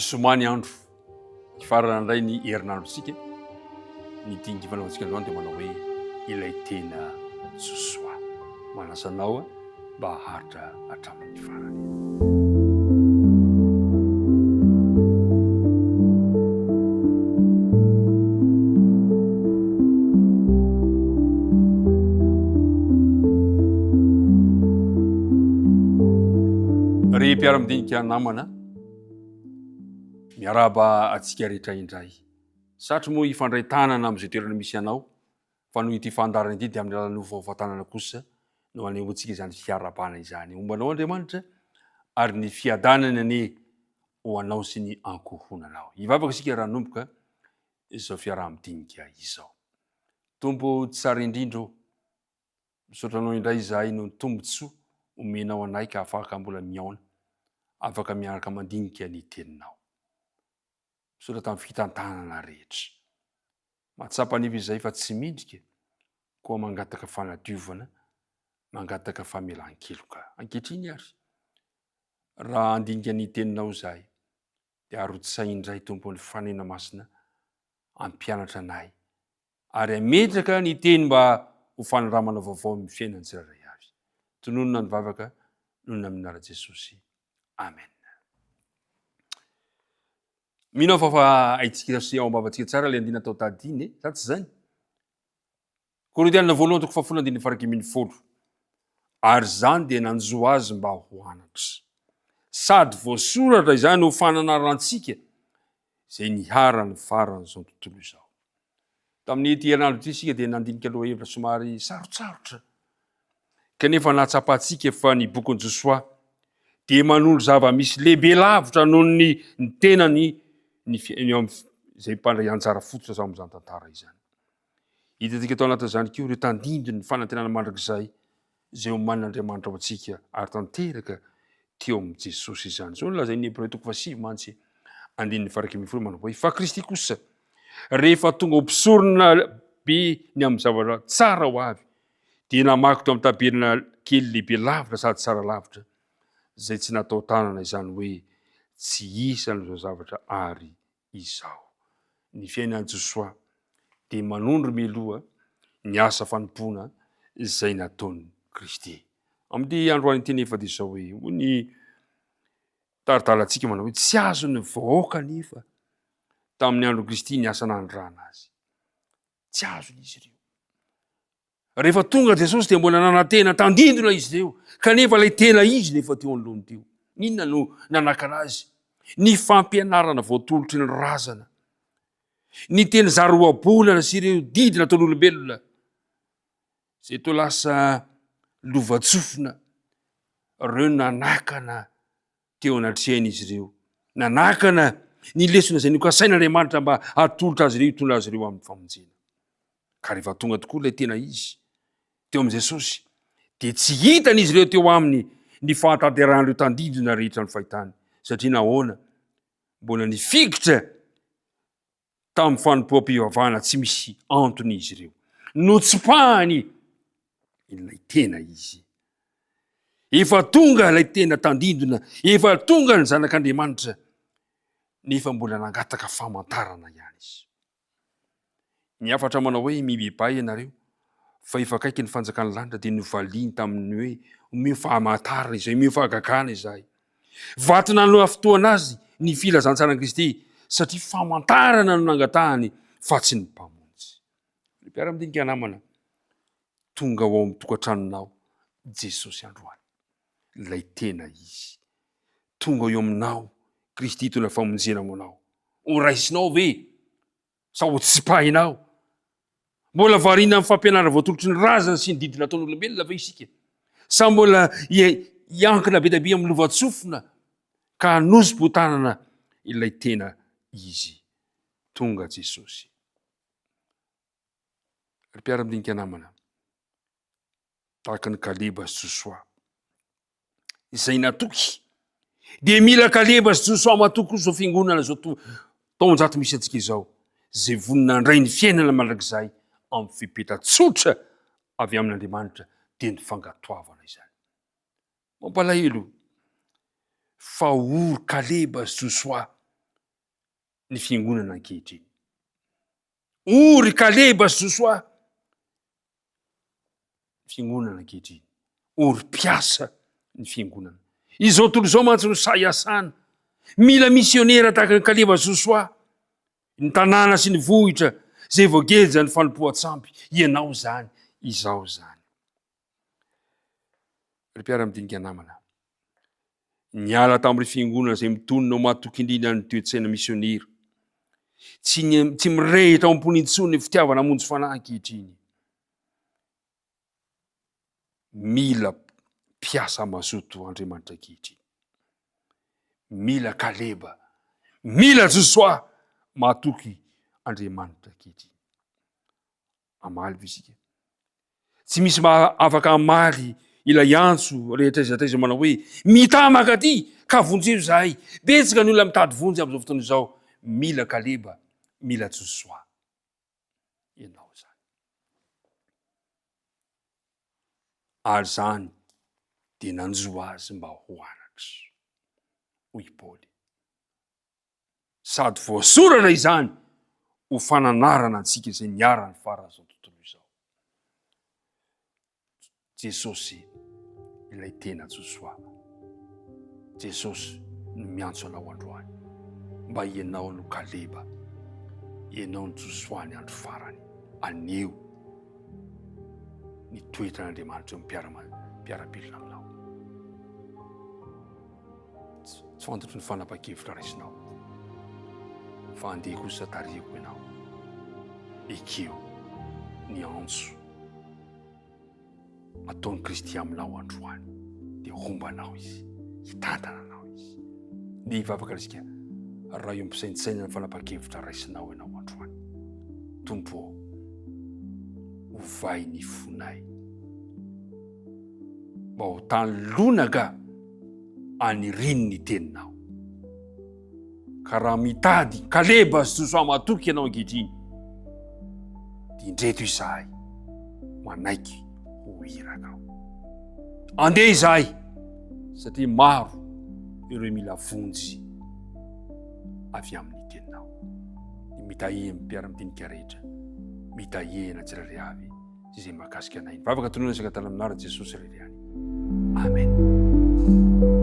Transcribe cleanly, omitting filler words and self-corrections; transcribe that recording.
Zomany andro farana indray ny herinandrontsika ny dingy fanaovantsika androany dia manao hoe ilay tena Josoa. Manasanao mba haharitra hatramin'ny farany. Ry mpiara-midinika namana, miaraba atsika rehetra indray. Satry moa ifandray tanana amin'izay toerana misy anao, fa noho ity fandarana ity dia amin'ny alalan'ny fahafantarana kosa no anehoantsika izany fiarabana izany. Ombanao Andriamanitra ary ny fiadanana ane ho anao sy ny ankohonanao. Hivavaka isika raha nomboka izao fiaraha-midinika izao. Tombo tsara indrindro, misaotra anao indray izahay no tombotsoa omenao anay ka afaka mbola miaona, afaka miaraka mandinika ny teninao. Misaotra tamin'ny fitantanana rehetra. Mahatsapa anivy izay fa tsy mindrika, koa mangataka fanadiovana, mangataka famelan-keloka. Ankehitriny ary, raha andinika ny teninao izahay, dia arotsay indray tompony fanena masina, ampianatra anay, ary ametraka ny teny mba ho fanaramana vaovao amin'ny fiainan'ny tsirairay avy. Tononona ny vavaka, nonona amin'ara Jesosy. Amen. Mino fa haitsika sy ao ambavantsika tsara le andina tao tadiny, sa tsy zany? Korintianina voalohany toko fahafolo andininy farak'y ambin'ny folo. Ary zany dia nanjo azy mba ho anatra. Sady voasoratra izany ho fananarantsika izay niharany farany izao tontolo izao. Tamin'ny ity herinandro ity isika dia nandinika aloha hevitra somary sarotsarotra. Kanefa nahatsapantsika fa ny bokon'i Josoa dia manondro zava-misy lehibe lavitra noho ny tenany izay mpandray anjara fototra zao amin'izany tantara izany. Hitantsika tao anatin'izany koa ireo tandindry ny fanantenana mandrakizay izay omanin'Andriamanitra ao antsika ary tanteraka teo amin'i Jesosy izany. Zao nolazainy ny Hebreo toko faha 7 mantsy andininy farak'y ambin'ny folo manao hoe fa Kristy kosa rehefa tonga ho mpisorona be ny amin'ny zavatra tsara ho avy, dia namaky teo amin'ny tabelina kely lehibe lavitra sady tsara lavitra, izay tsy natao tanana izany hoe tsy isan'izao zavatra ary izao. Ny fiainan'i Josoa dia manondro mialoha ny asa fanompoana izay nataon'i Kristy. Amin'ny androany teny efa dia izao hoe hoy ny taridalatsika manao hoe tsy azo ny vahoaka nefa tamin'ny andro Kristy ny asa nanondrahana azy. Tsy azo izy ireo. Rehefa tonga Jesosy dia mbola nanantena tandindona izy ireo, kanefa ilay tena izy nefa teo anoloany teo. Inona no nanakana azy? Ny fampianarana voatolotry ny razana, ny teny zaroabolana sy ireo didy nataon'olombelona, izay toa lasa lovatsofina, ireo nanakana teo anatrehany izy ireo, nanakana ny lesona izay nokasain'Andriamanitra mba hatolotra azy ireo, hitondra azy ireo amin'ny famonjena. Ka rehefa tonga tokoa ilay tena izy teo amin'i Jesosy, dia tsy hitan'izy ireo teo aminy ny fahatanteran'ireo tandindona rehetra ny fahitany. Satria nahoana? Mbola nifikitra tamin'ny fanompoam-pivavahana tsy misy antony izy ireo. Notsipahany ilay tena izy. Efa tonga ilay tena tandindona, efa tonga ny zanak'Andriamanitra, nefa mbola nangataka famantarana ihany izy. Ny afatra manao hoe mibebay ianareo, fa efa akaiky ny fanjakan'ny lanitra dia novaliany tamin'ny hoe omeo fahamantarana izay, omeo fahagagana izahay. Vaty nanoa fotoana azy ny filazantsara Kristy, satria famantarana no nangatahany fa tsy ny mpamonjy. Mpiara-midinika namana, tonga ao amin'ny tokantranonao Jesosy androany, ilay tena izy. Tonga eo aminao Kristy tona famonjena aminao. Ho raisinao ve? Sa ho tsipahinao? Mbola variana amin'ny fampianarana voatolotry ny razana sy ny didy nataon'olombelona ve isika? Sa mbola iankina be dia be amin'ny lovatsofina ka hanosy-potanana ilay tena izy? Tonga Jesosy. Ry mpiara-midinika namana, tahaka ny Kaleba sy Josoa izay natoky, dia mila Kaleba sy Josoa matoky izao fiangonana izao taonjato misy antsika izao, izay vonina handray ny fiainana mandrakizay amin'ny fipetra-tsotra avy amin'Andriamanitra dia ny fangatoavana izany. Mampalahelo fa ory Kaleba sy Josoa ny fiangonana ankehitriny. Ory Kaleba sy Josoa ny fiangonana ankehitriny. Ory piasa ny fiangonana. Izao tontolo izao mantsy no saiasana. Mila misionera tahaka ny Kaleba sy Josoa. Ny tanàna sy ny vohitra zay voageja ny fanompoan-tsampy. Ianao zany, izao zany. Ry mpiara-midinika namana, niala tamin'ny fiangonana zay mitonona ao matoky indrindra ny toe-tsaina misionera. Tsy mirehitra ao am-pony intsony ny fitiavana monjy fanahy ankehitriny. Mila piasa mazoto Andriamanitra ankehitriny. Mila Kaleba, mila Josoa matoky Andriamanitra ankehitriny. Amaly visika. Tsy misy afaka amaly ilay antso rehetra izataiza manao hoe mitamaka aty ka vonjeo zahay. Betsaka ny olona mitady vonjy amin'izao fotoana izao. Mila Kaleba, mila Josoa. Ianao zany. Ary zany dia nanjo azy mba ho anatra. Hoy Paoly. Sady voasorana izany ho fananarana antsika izay niara-ny farany izao tontolo izao. Jesosy ilay tena Josoa. Jesosy no miantso anao androany. Mba ianao no Kaleba, ianao no Josoa ny andro farany. Aneo ny toetra n'Andriamanitra mpiara-pilona aminao. Tsy fantatra ny fanapa-kevitra raisinao. Fa andeha kosa tarihako ianao. Ekeo ny antso ataon'ny Kristy aminao androany. Dia hombanao izy, hitantana anao izy. Dia hivavaka resika raha io ampisaintsaina ny fanapa-kevitra raisinao ianao androany. Tompo, ovay ny fonay. Mba ho tany lonaka aniriny ny teninao. Ka raha mitady Kaleba sy Josoa matoky ianao ankehitriny, dia indreto izahay manaiky ho iraka. Andeha izahay satria maro ireo mila vonjy avy amin'ny teninao. Mitahiry mpiara-midinika rehetra, mitahihana tsirairay avy izay mahakasika anay. Vavaka tonona isaka tany amin'ara Jesosy irery ihany. Amen.